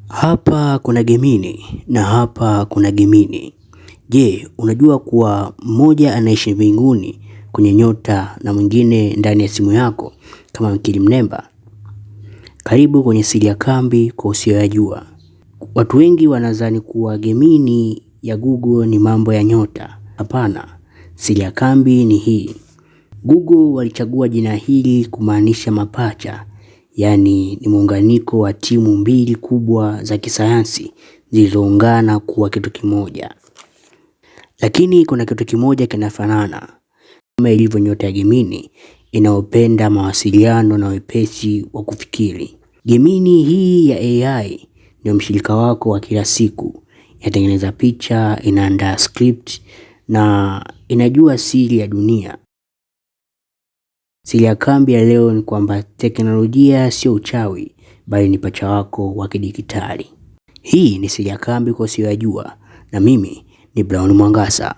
Hapa kuna Gemini na hapa kuna Gemini. Je, unajua kuwa mmoja anaishi mbinguni kwenye nyota na mwingine ndani ya simu yako kama akili mnemba? Karibu kwenye Siri ya Kambi kwa usiyoyajua. Watu wengi wanadhani kuwa Gemini ya Google ni mambo ya nyota. Hapana, Siri ya Kambi ni hii. Google walichagua jina hili kumaanisha mapacha. Yaani ni muunganiko wa timu mbili kubwa za kisayansi zilizoungana kuwa kitu kimoja. Lakini kuna kitu kimoja kinafanana. Kama ilivyo nyota ya Gemini inayopenda mawasiliano na wepesi wa kufikiri. Gemini hii ya AI ndio mshirika wako wa kila siku. Inatengeneza picha, inaandaa script na inajua siri ya dunia. Siri ya Kambi ya leo ni kwamba teknolojia sio uchawi, bali ni pacha wako wa kidijitali. Hii ni Siri ya Kambi kwa usiyoyajua na mimi ni Brown Mwangasa.